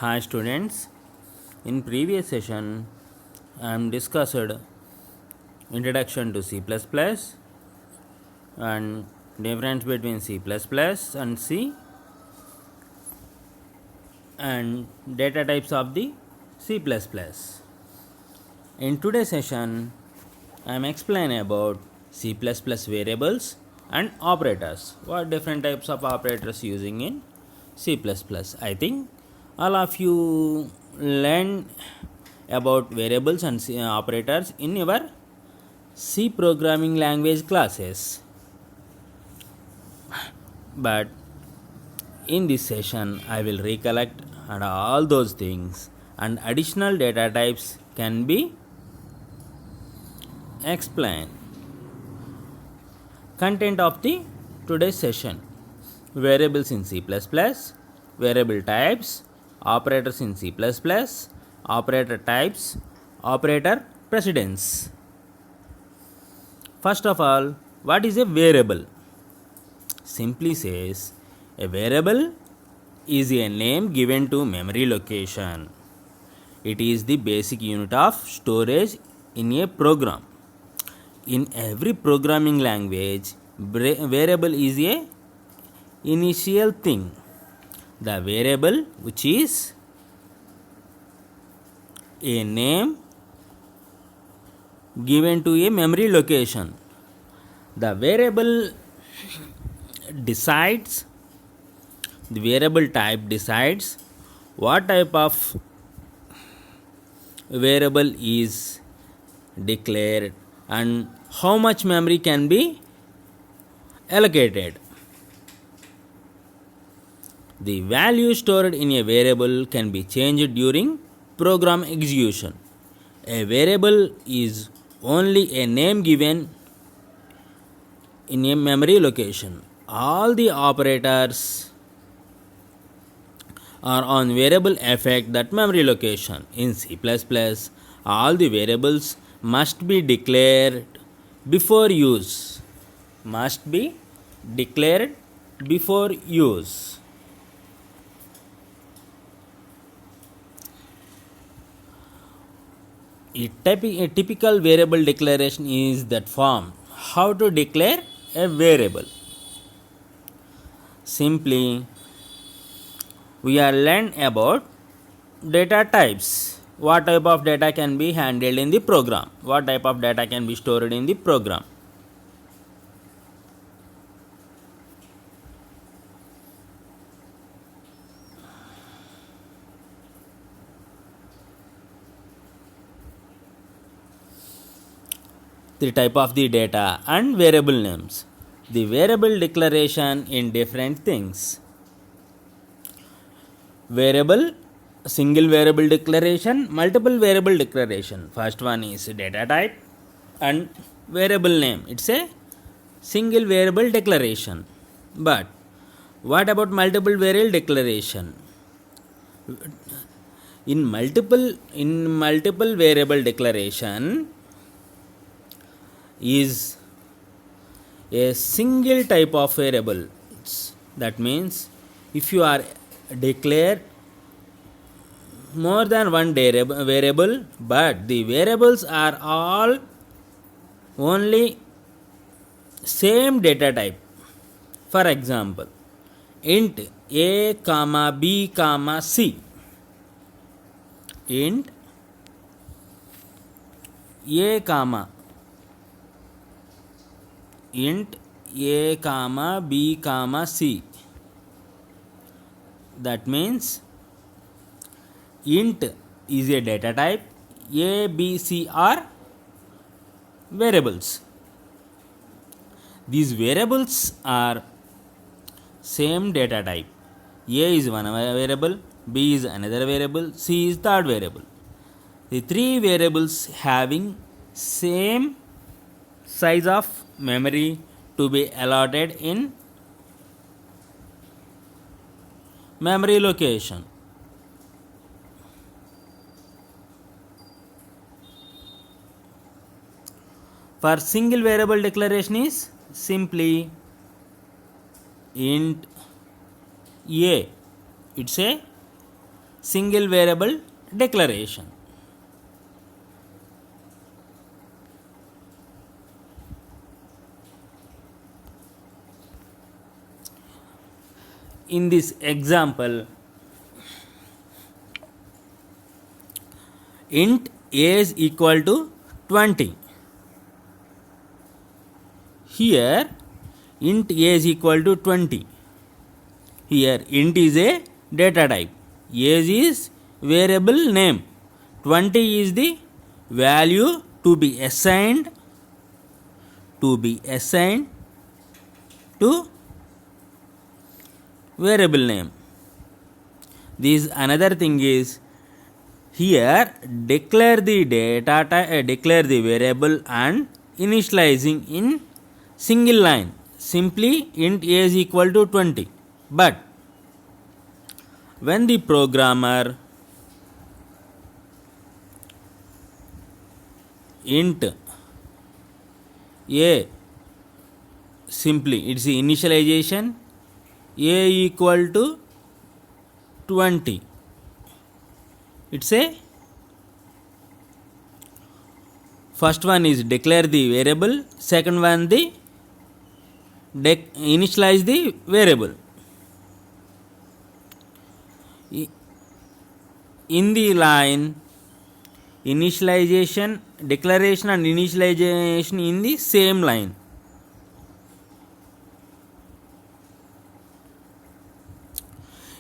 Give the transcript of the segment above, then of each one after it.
Hi students, in previous session I am discussed introduction to C++ and difference between C++ and C and data types of the C++. In today's session I am explaining about C++ variables and operators. What different types of operators using in C++. I think all of you learn about variables and operators in your C programming language classes. But in this session I will recollect and all those things and additional data types can be explained. Content of the today's session: variables in C++, variable types, operators in C++, operator types, operator precedence. First of all, what is a variable? Simply says, a variable is a name given to memory location. It is the basic unit of storage in a program. In every programming language, variable is a initial thing. The variable, which is a name given to a memory location. The variable decides, the variable type decides what type of variable is declared and how much memory can be allocated. The value stored in a variable can be changed during program execution. A variable is only a name given in a memory location. All the operators are on variable affect that memory location. In C++, all the variables must be declared before use. Must be declared before use. A typical variable declaration is that form. How to declare a variable? Simply, we are learn about data types. What type of data can be handled in the program? What type of data can be stored in the program? The type of the data and variable names. The variable declaration in different things. Variable, single variable declaration, multiple variable declaration. First one is data type and variable name. It's a single variable declaration. But what about multiple variable declaration? In multiple variable declaration is a single type of variable. That means if you are declare more than one variable, but the variables are all only same data type. For example, int a comma b comma c. Int a comma int a comma b comma c. That means int is a data type, a b c are variables. These variables are same data type. A is one variable, b is another variable, c is third variable. The three variables having same size of memory to be allotted in memory location. For single variable declaration is simply int a. It's a single variable declaration. In this example, int a is equal to 20. Here int a is equal to 20. Here int is a data type, age is variable name, 20 is the value to be assigned to variable name. This another thing is, here declare the data type, declare the variable and initializing in single line, simply int a is equal to 20. But when the programmer int a, simply it's the initialization a equal to 20, it's a first one is declare the variable, second one the initialize the variable. In the line initialization, declaration and initialization in the same line.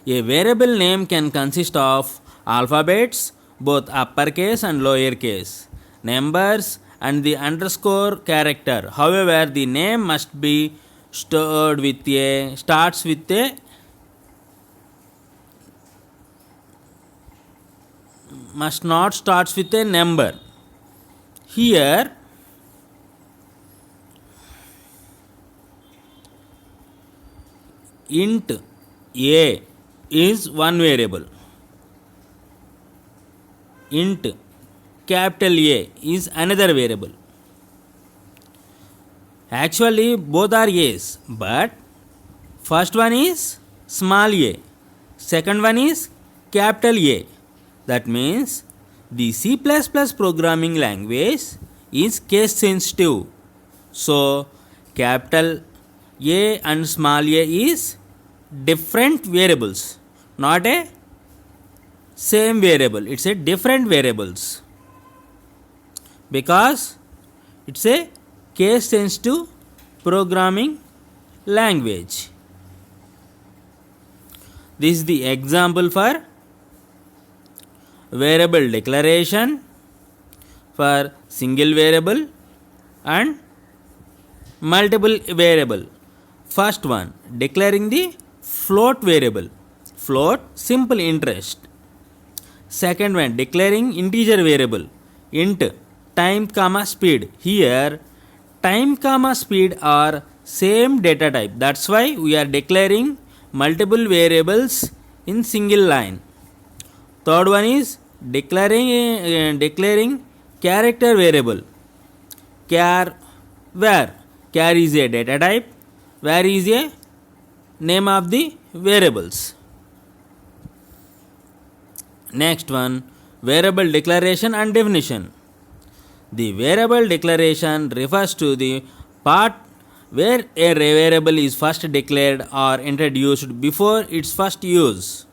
A variable name can consist of alphabets, both uppercase and lowercase, numbers and the underscore character. However, the name must be starts with a must not starts with a number. Here int a is one variable, int capital A is another variable. Actually both are A's, but first one is small a, second one is capital A. That means the C++ programming language is case sensitive. So capital A and small a is different variables, not a same variable. It's a different variables because it's a case sensitive programming language. This is the example for variable declaration for single variable and multiple variable. First one, declaring the float variable, float simple interest. Second one, declaring integer variable, int time comma speed. Here time comma speed are same data type, that's why we are declaring multiple variables in single line. Third one is declaring character variable, char var. Char is a data type, var is a name of the variables. Next one, variable declaration and definition. The variable declaration refers to the part where a variable is first declared or introduced before its first use.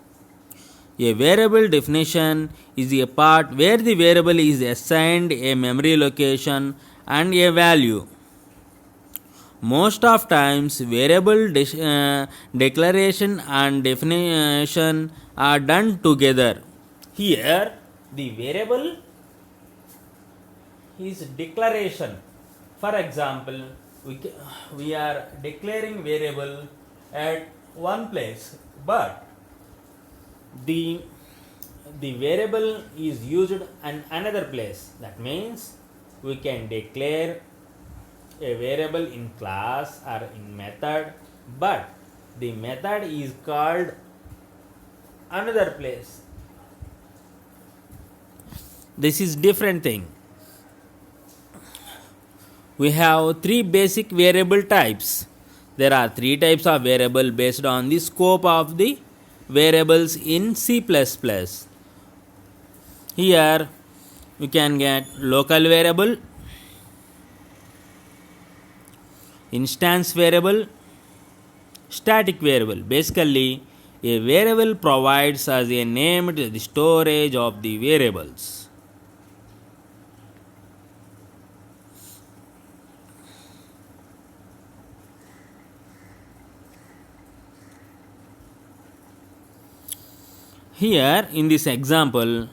A variable definition is a part where the variable is assigned a memory location and a value. Most of times variable declaration and definition are done together. Here the variable is declaration. For example, we are declaring variable at one place, but the variable is used in another place. That means we can declare a variable in class or in method, but the method is called another place. This is different thing. We have three basic variable types. There are three types of variable based on the scope of the variables in C++. Here you can get local variable, instance variable, static variable. Basically, a variable provides us a name to the storage of the variables. Here in this example,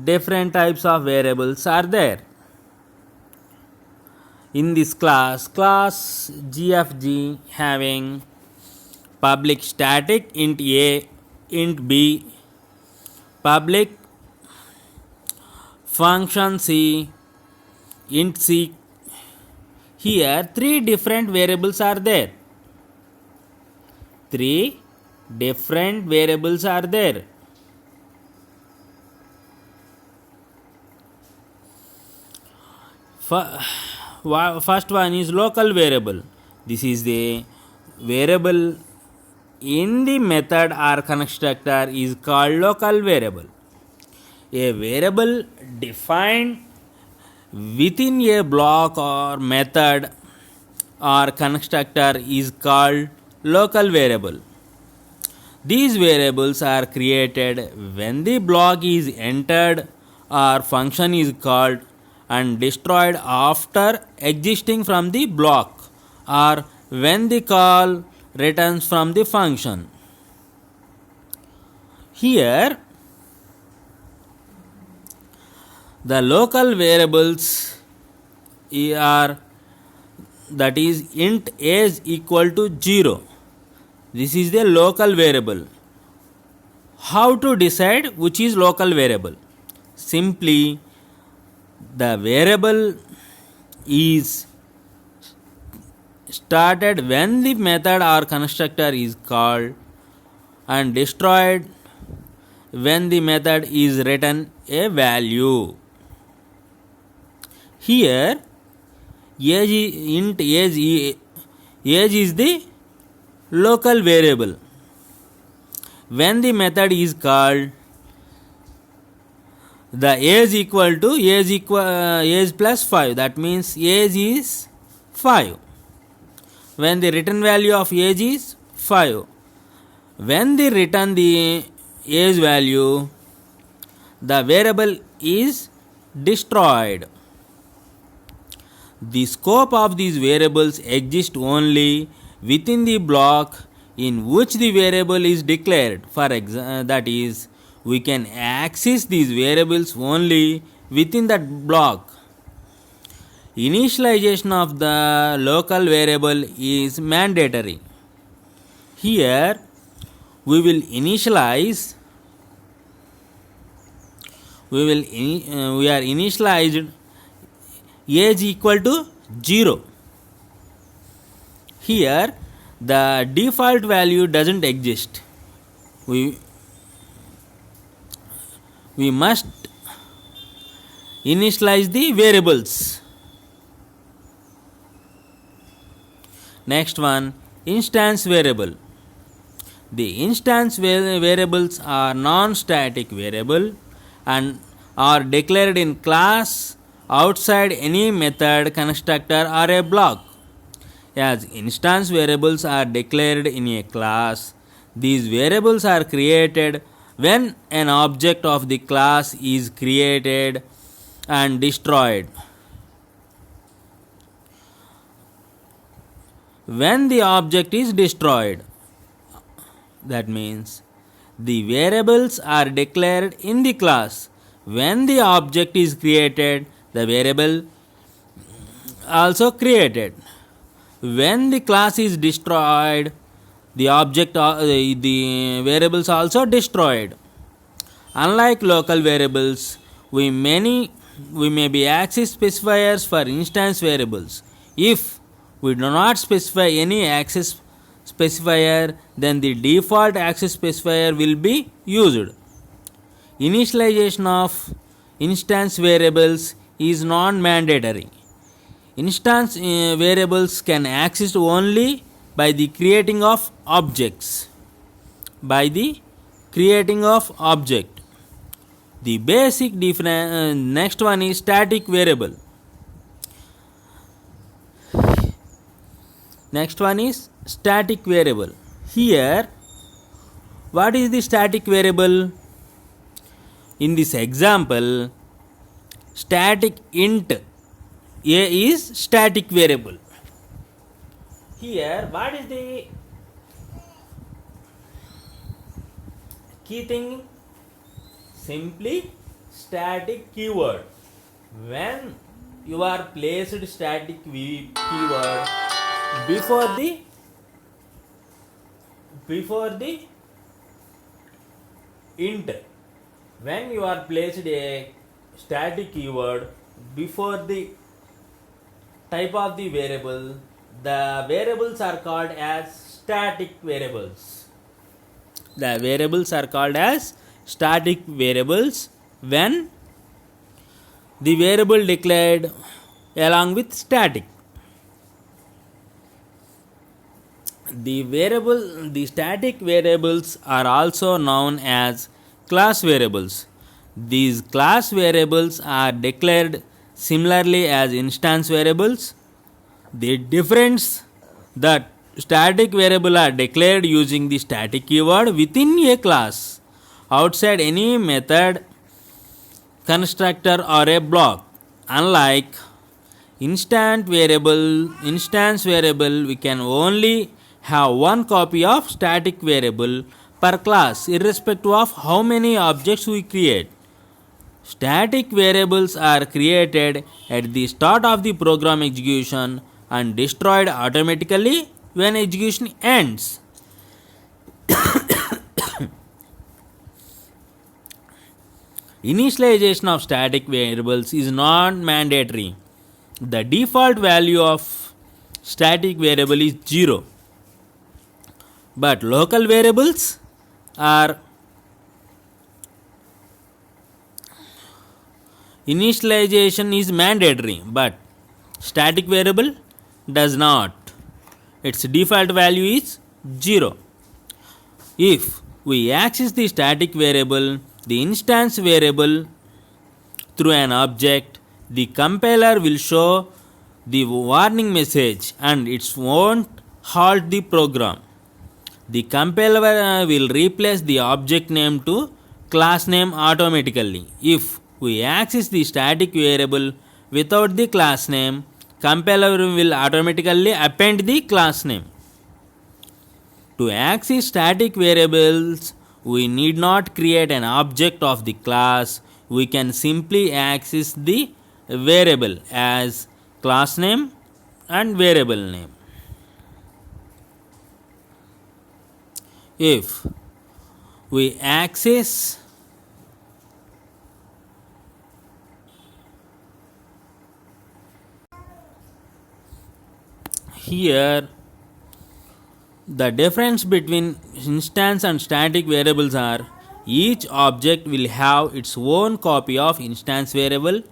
different types of variables are there. In this class GFG having public static int A, int B, public function C, int C. Here three different variables are there. Three different variables are there. First one is local variable. This is the variable in the method or constructor is called local variable. A variable defined within a block or method or constructor is called local variable. These variables are created when the block is entered or function is called and destroyed after exiting from the block or when the call returns from the function. Here the local variables are, that is int age equal to 0. This is the local variable. How to decide which is local variable? Simply the variable is started when the method or constructor is called and destroyed when the method is written a value. Here int age is the local variable. When the method is called, the age plus 5, that means age is 5. When the return value of age is 5, when they return the age value, the variable is destroyed. The scope of these variables exists only within the block in which the variable is declared. That is, we can access these variables only within that block. Initialization of the local variable is mandatory. Here we will initialize. We are initialized age equal to 0. Here the default value doesn't exist. We must initialize the variables. Next one, instance variable. The instance variables are non-static variable and are declared in class outside any method, constructor or a block. As instance variables are declared in a class, these variables are created when an object of the class is created and destroyed. When the object is destroyed, that means the variables are declared in the class. When the object is created, the variable also created. When the class is destroyed, the variables also destroyed. Unlike local variables, we may be access specifiers for instance variables. If we do not specify any access specifier, then the default access specifier will be used. Initialization of instance variables is non-mandatory. Instance variables can access only by the creating of objects. by the creating of object. The basic difference. Next one is static variable. Next one is static variable. Here, what is the static variable? In this example, static int a is static variable. Here, what is the key thing? Simply static keyword. When you are placed static keyword before the int, when you are placed a static keyword before the type of the variable, the variables are called as static variables. The variables are called as static variables when the variable declared along with static. The static variables are also known as class variables. These class variables are declared similarly as instance variables. The difference that static variable are declared using the static keyword within a class outside any method, constructor or a block. Unlike instance variable, we can only have one copy of static variable per class irrespective of how many objects we create. Static variables are created at the start of the program execution and destroyed automatically when execution ends. Initialization of static variables is not mandatory. The default value of static variable is 0. But local variables are initialization is mandatory, but static variable does not. Its default value is 0. If we access the static variable, the instance variable through an object, the compiler will show the warning message and it won't halt the program. The compiler will replace the object name to class name automatically. If we access the static variable without the class name, compiler will automatically append the class name. To access static variables, we need not create an object of the class. We can simply access the variable as class name and variable name. If we access here, the difference between instance and static variables are each object will have its own copy of instance variable.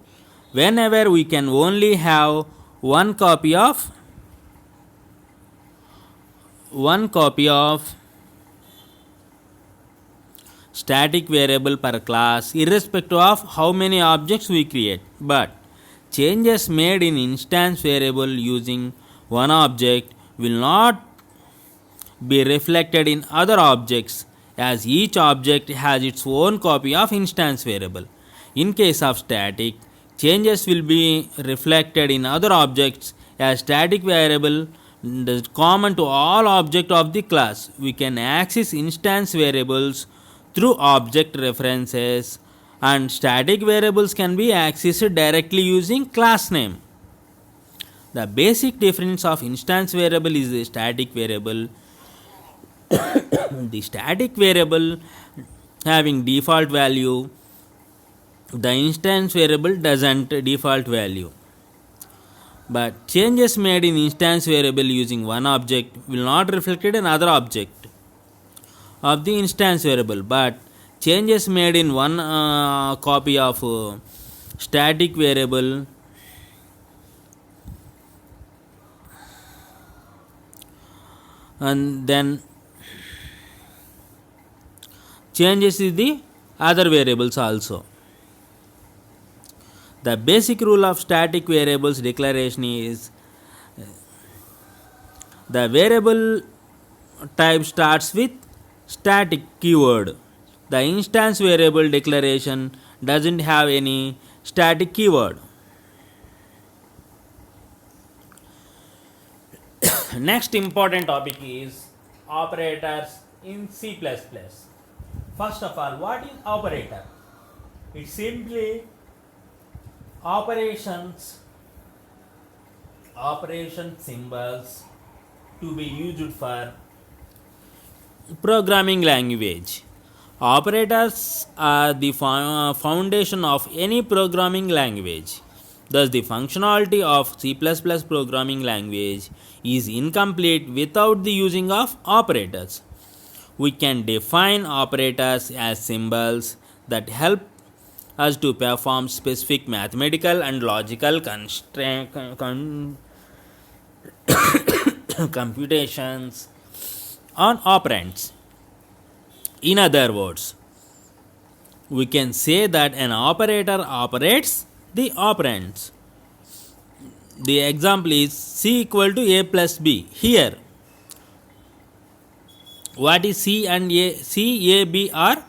Whenever we can only have one copy of static variable per class irrespective of how many objects we create. But changes made in instance variable using one object will not be reflected in other objects as each object has its own copy of instance variable. In case of static, changes will be reflected in other objects as static variable is common to all objects of the class. We can access instance variables through object references and static variables can be accessed directly using class name. The basic difference of instance variable is the static variable. The static variable having default value, the instance variable doesn't default value. But changes made in instance variable using one object will not reflect in another object of the instance variable, but changes made in one copy of static variable and then changes in the other variables also. The basic rule of static variables declaration is the variable type starts with static keyword. The instance variable declaration doesn't have any static keyword. Next important topic is operators in C++. First of all, what is operator? It's simply operation symbols to be used for programming language. Operators are the foundation of any programming language. Thus, the functionality of C++ programming language is incomplete without the using of operators. We can define operators as symbols that help us to perform specific mathematical and logical computations on operands. In other words, we can say that an operator operates the operands. The example is C equal to A plus B. Here, what is C and A? C, A, B are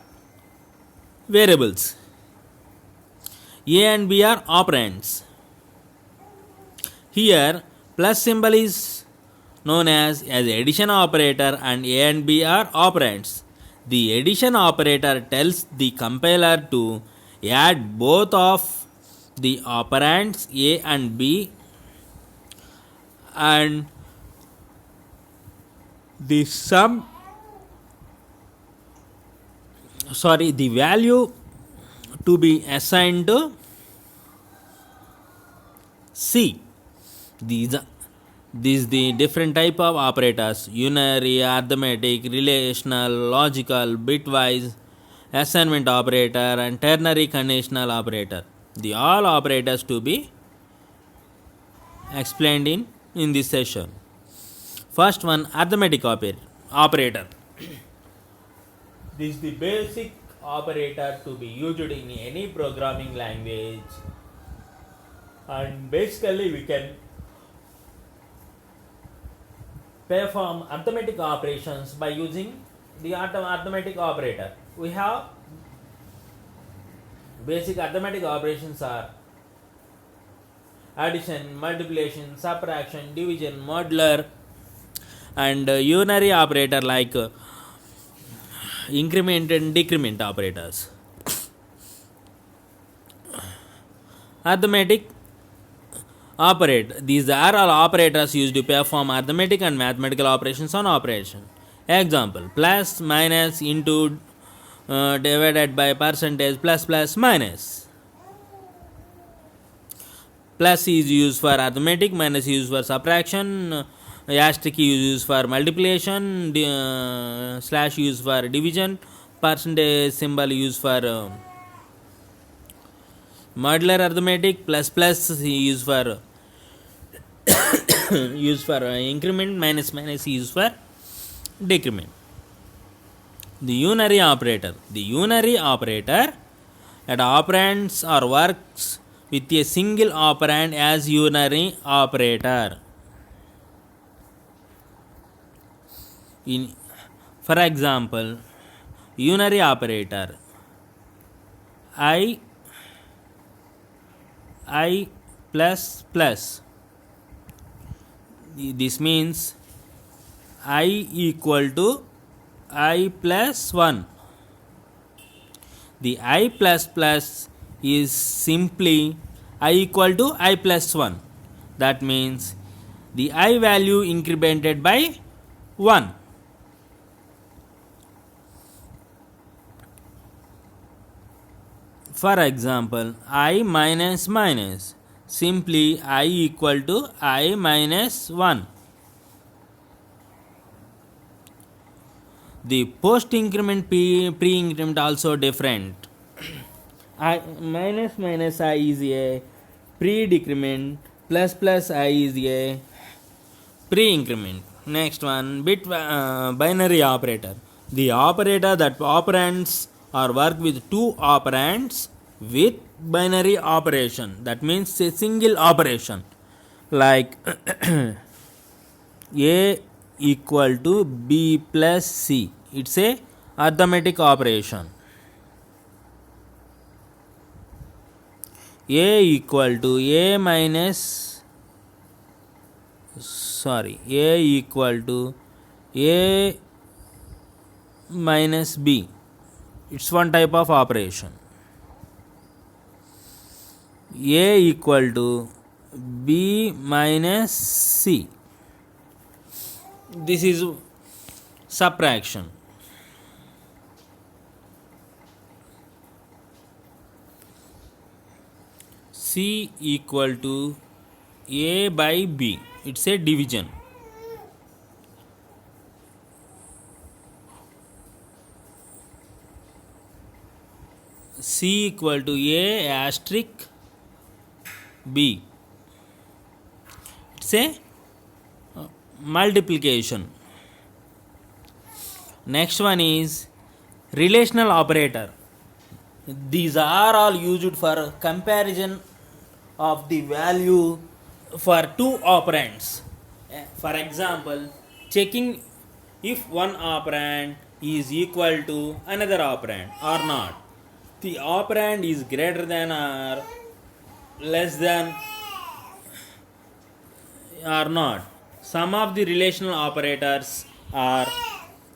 variables. A and B are operands. Here, plus symbol is known as addition operator and A and B are operands. The addition operator tells the compiler to add both of the operands A and B, and the value to be assigned to C. These the different type of operators: unary, arithmetic, relational, logical, bitwise, assignment operator, and ternary conditional operator. The all operators to be explained in this session. First one, arithmetic operator. This is the basic operator to be used in any programming language, and basically we can perform arithmetic operations by using the arithmetic operator. We have basic arithmetic operations are addition, multiplication, subtraction, division, modular, and unary operator like increment and decrement operators. Arithmetic operator. These are all operators used to perform arithmetic and mathematical operations on operation. Example: plus, minus, into, divided by, percentage, plus, plus, minus. Plus is used for arithmetic, minus is used for subtraction, asterisk is used for multiplication, slash used for division, percentage symbol used for modular arithmetic, plus plus used for increment, minus used for decrement. The unary operator. The unary operator at operands or works with a single operand as unary operator. For example, unary operator I plus plus. This means I equal to I plus 1. The I plus plus is simply I equal to I plus 1. That means the I value incremented by 1. For example, I minus minus, simply I equal to I minus 1. The post increment pre increment also different. I minus minus I is a pre decrement, plus plus I is a pre increment. Next one, binary operator. The operator that operands or work with two operands with binary operation. That means a single operation. Like A equal to B plus C. It's a arithmetic operation. A equal to A minus A equal to A minus B. It's one type of operation. A equal to B minus C. This is subtraction. C equal to A by B. It's a division. C equal to A asterisk B. It's a multiplication. Next one is relational operator. These are all used for comparison of the value for two operands. For example, checking if one operand is equal to another operand or not. The operand is greater than or less than or not. Some of the relational operators are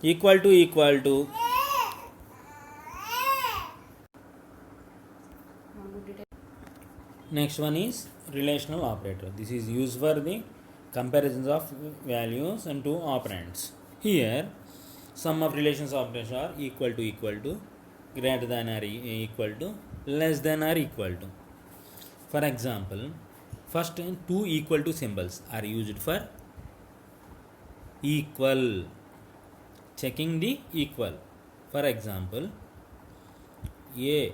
equal to. Next one is relational operator. This is used for the comparisons of values and two operands. Here, sum of relations operators are equal to, greater than or equal to, less than or equal to. For example, first two equal to symbols are used for equal, checking the equal. For example, A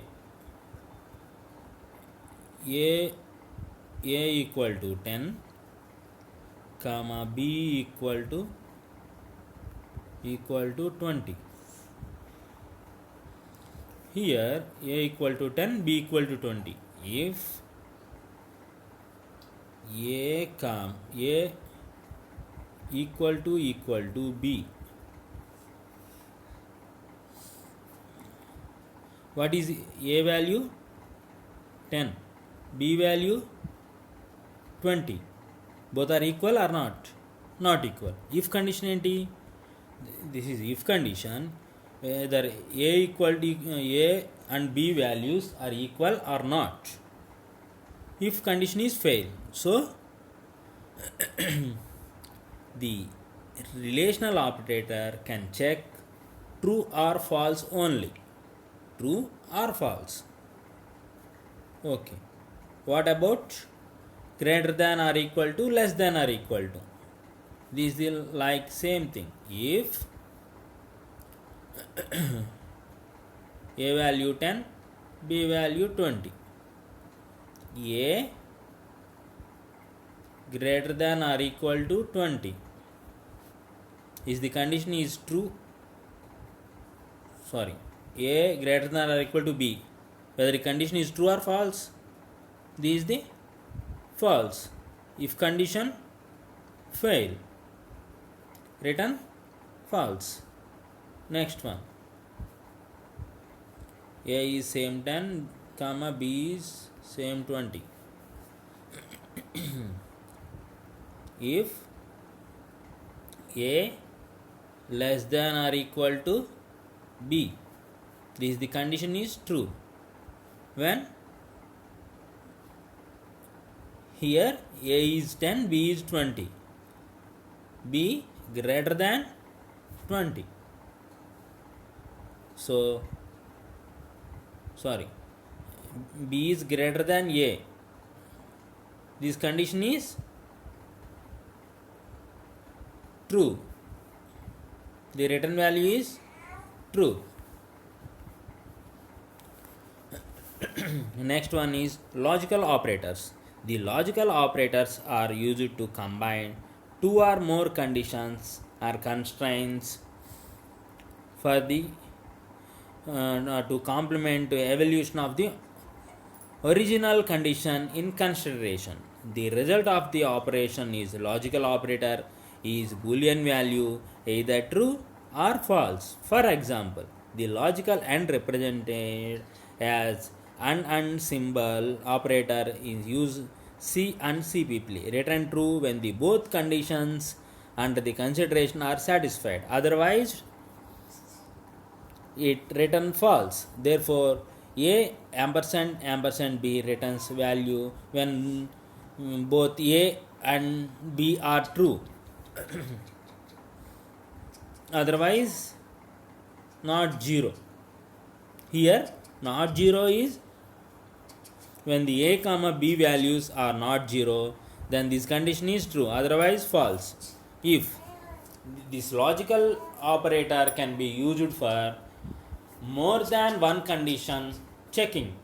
equal to 10, comma B equal to 20. Here A equal to 10, B equal to 20. If A equal to B, what is A value? 10. B value 20. Both are equal or not? Not equal. If condition enti? This is if condition. Whether A equal to A and B values are equal or not. If condition is fail. So the relational operator can check true or false only. True or false. Okay. What about greater than or equal to, less than or equal to? This is like same thing. If A value 10, B value 20. A greater than or equal to 20. Is the condition is true? A greater than or equal to B. Whether the condition is true or false? This is the false. If condition fail, return false. Next one. A is same 10, comma B is same 20. If A less than or equal to B, this the condition is true. When here A is 10, B is 20. B greater than 20. B is greater than A. This condition is true. The return value is true. Next one is logical operators. The logical operators are used to combine two or more conditions or constraints for the to complement to evolution of the original condition in consideration. The result of the operation is logical operator is boolean value either true or false. For example, the logical and represented as and symbol operator is used C and CPP. Return true when the both conditions under the consideration are satisfied. Otherwise, it return false. Therefore, A ampersand B returns value when both A and B are true. Otherwise, not 0. Here, not 0 is when the A comma B values are not 0, then this condition is true, otherwise false. If this logical operator can be used for more than one condition checking.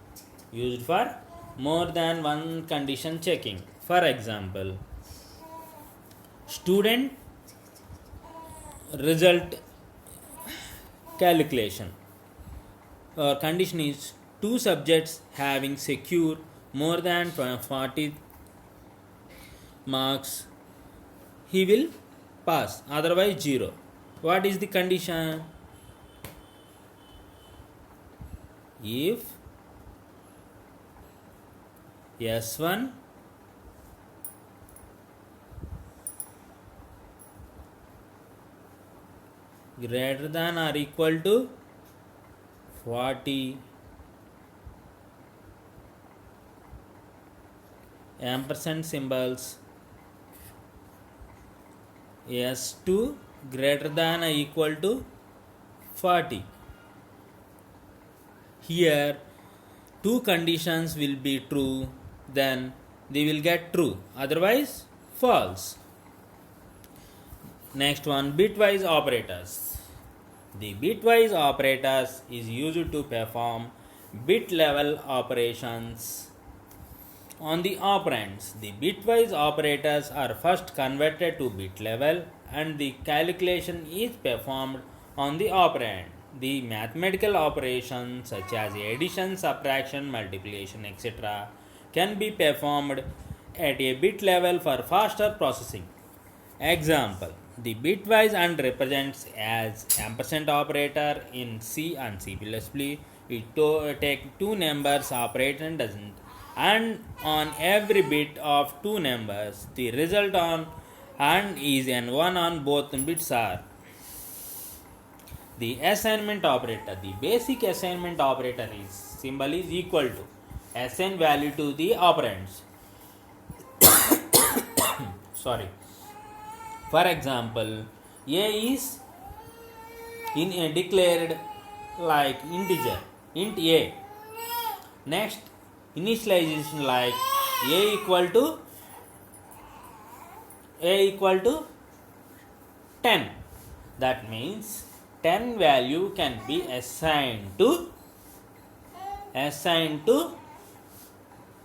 Used for more than one condition checking. For example, student result calculation. Our condition is two subjects having secured more than 40 marks, he will pass, otherwise 0. What is the condition? If S1 greater than or equal to 40 ampersand symbols, S2 greater than or equal to 40. Here two conditions will be true, then they will get true, otherwise false. Next one, bitwise operators. The bitwise operators is used to perform bit level operations on the operands. The bitwise operators are first converted to bit level and the calculation is performed on the operand. The mathematical operations such as addition, subtraction, multiplication, etc. can be performed at a bit level for faster processing. Example, the bitwise and represents as ampersand operator in C and C++. We take two numbers operator doesn't, and on every bit of two numbers the result on and is an 1 on both bits are. The assignment operator. The basic assignment operator is symbol is equal to assign value to the operands. Sorry. For example, A is declared like integer, int A. Next, initialization like A equal to 10. That means 10 value can be assigned to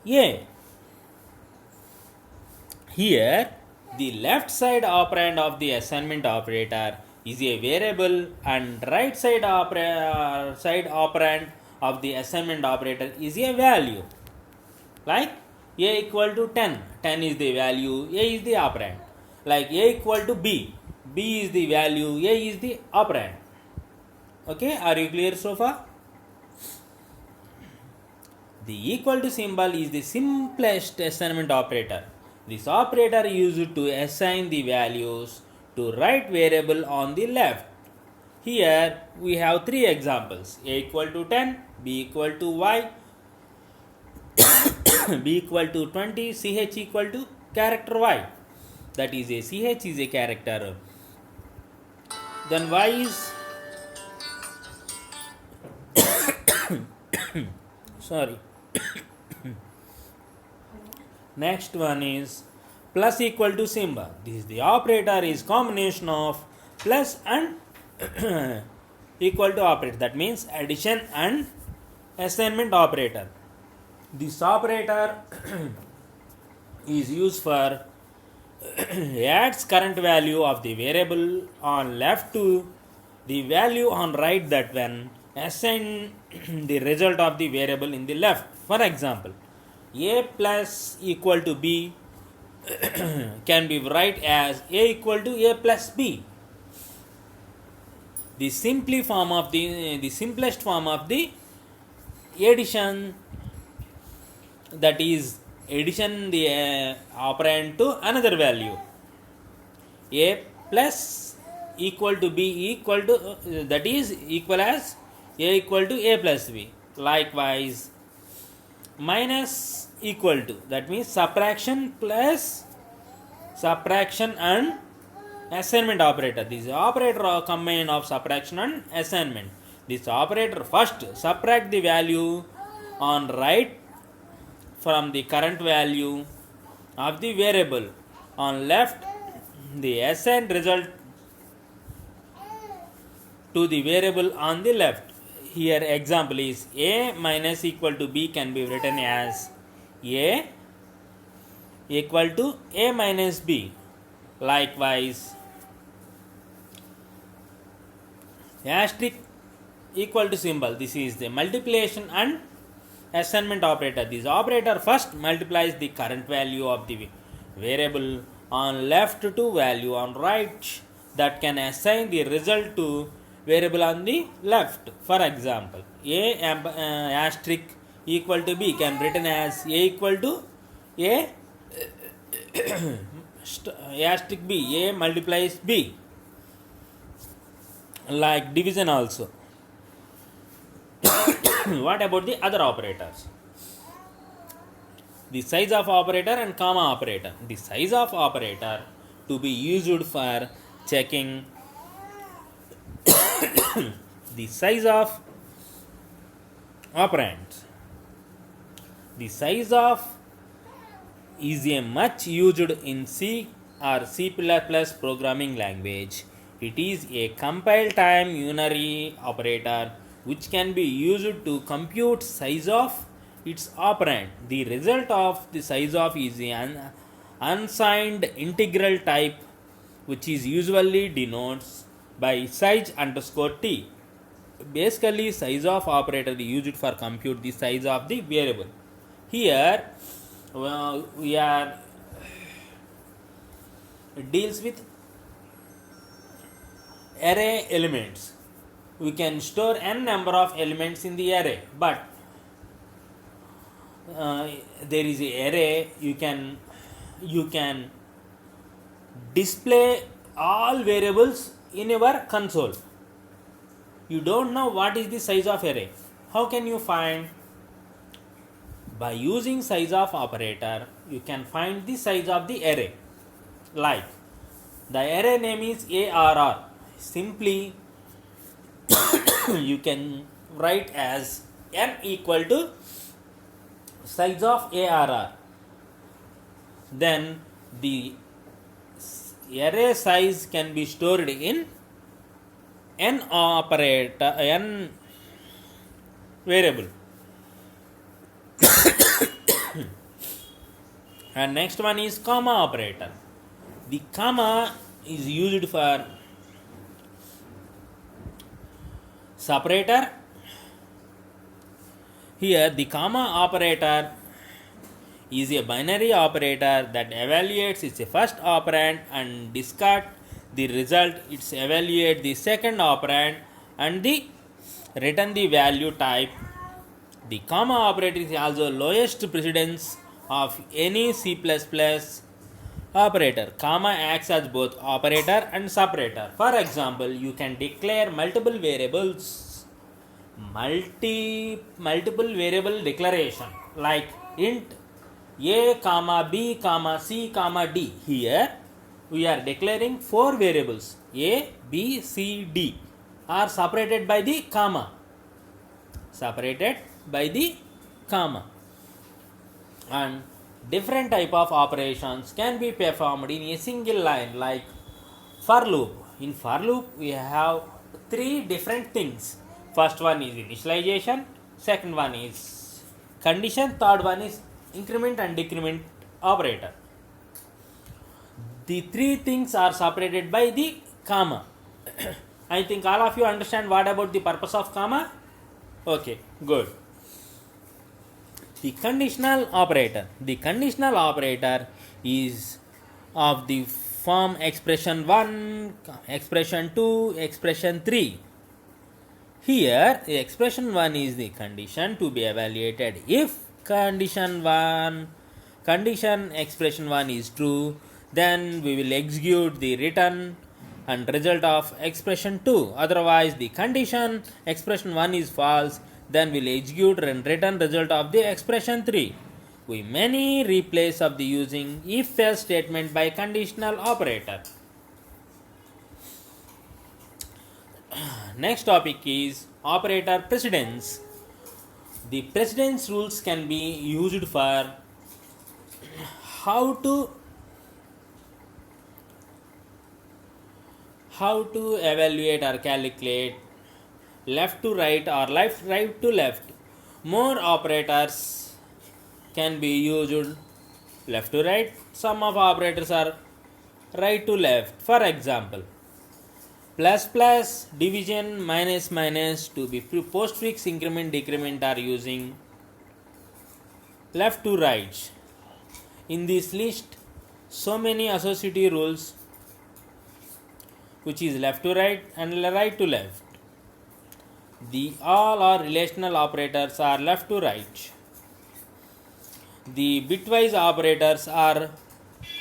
A. Here, the left side operand of the assignment operator is a variable and right side operand of the assignment operator is a value. Like A equal to 10. 10 is the value, A is the operand. Like A equal to B. B is the value, A is the operand. Okay, are you clear so far? The equal to symbol is the simplest assignment operator. This operator used to assign the values to right variable on the left. Here we have three examples: A equal to 10, B equal to Y, B equal to 20, CH equal to character Y. That is a CH is a character. Then Y is sorry. Next one is plus equal to symbol. This is the operator is combination of plus and equal to operator. That means addition and assignment operator. This operator is used for adds current value of the variable on left to the value on right that when assign the result of the variable in the left. For example, a plus equal to b can be write as a equal to a plus b. The simplest form of the addition, that is addition the operand to another value. A plus equal to b equal to that is equal as a equal to a plus b. Likewise, minus equal to, that means subtraction plus subtraction and assignment operator. This operator are combined of subtraction and assignment. This operator first subtract the value on right from the current value of the variable, on left the assigned result to the variable on the left. Here example is a minus equal to b can be written as a equal to a minus b. Likewise, asterisk equal to symbol, this is the multiplication and assignment operator. This operator first multiplies the current value of the variable on left to value on right that can assign the result to variable on the left. For example, a asterisk equal to b can be written as a equal to a asterisk b, a multiplies b. Like division also. What about the other operators? The size of operator and comma operator. The size of operator to be used for checking the size of operands. The size of is a much used in C or C++ programming language. It is a compile time unary operator which can be used to compute size of its operand. The result of the size of is an unsigned integral type which is usually denotes by size underscore t. Basically, size of operator is used for compute the size of the variable. Here we are deals with array elements. We can store n number of elements in the array, but there is a array you can display all variables in your console. You don't know what is the size of array. How can you find? By using size of operator, you can find the size of the array. Like the array name is ARR. Simply you can write as n equal to size of ARR. Then the array size can be stored in n operator, n variable. And next one is comma operator. The comma is used for separator. Here the comma operator is a binary operator that evaluates its first operand and discard the result. It's evaluate the second operand and the return the value type. The comma operator is also lowest precedence of any C++ operator. Comma acts as both operator and separator. For example, you can declare multiple variables, multiple variable declaration like int a comma b comma c comma d. Here we are declaring 4 variables a, b, c, d are separated by the comma. And different type of operations can be performed in a single line, like for loop. In for loop we have 3 different things. First one is initialization, second one is condition, third one is increment and decrement operator. The 3 things are separated by the comma. I think all of you understand what about the purpose of comma. Okay, good. The conditional operator. The conditional operator is of the form expression 1, expression 2, expression 3. Here, the expression 1 is the condition to be evaluated. If condition expression 1 is true, then we will execute the return and result of expression 2. Otherwise, the condition expression 1 is false, then we will execute and return result of the expression 3. We many replace of the using if else statement by conditional operator. Next topic is operator precedence. The precedence rules can be used for how to evaluate or calculate left to right or right to left. More operators can be used left to right. Some of operators are right to left. For example, plus plus, division, minus minus to be postfix, increment, decrement are using left to right. In this list, so many associative rules which is left to right and right to left. The all or relational operators are left to right. The bitwise operators are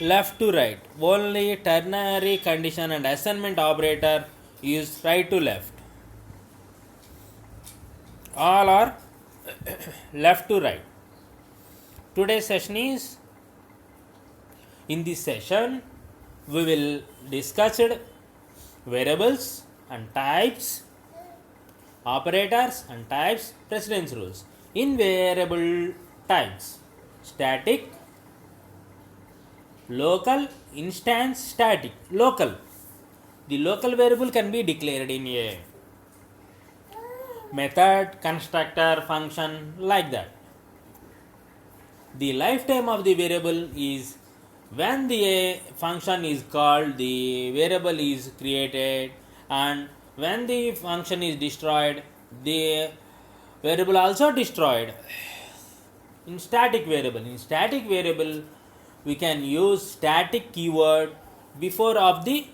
left to right. Only ternary condition and assignment operator is right to left. All are left to right. Today's session is, in this session we will discuss variables and types, operators and types, precedence rules. In variable types, static, local, instance, static. Local. The local variable can be declared in a method, constructor, function, like that. The lifetime of the variable is when the function is called, the variable is created, and when the function is destroyed, the variable also destroyed. In static variable we can use static keyword before of the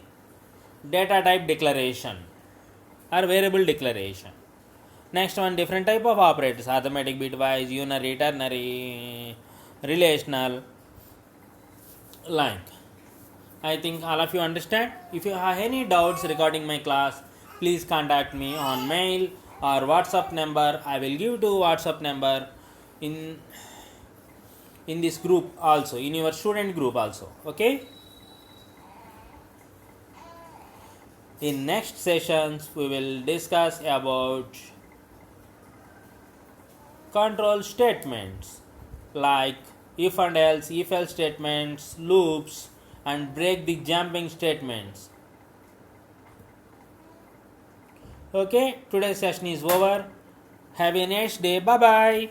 data type declaration or variable declaration. Next one, different type of operators: arithmetic, bitwise, unary, ternary, relational, like. I think all of you understand. If you have any doubts regarding my class, please contact me on mail or WhatsApp number. I will give to WhatsApp number in this group also, in your student group also. Okay. In next sessions we will discuss about control statements like if and else, if else statements, loops, and break the jumping statements. Okay, today's session is over. Have a nice day. Bye bye.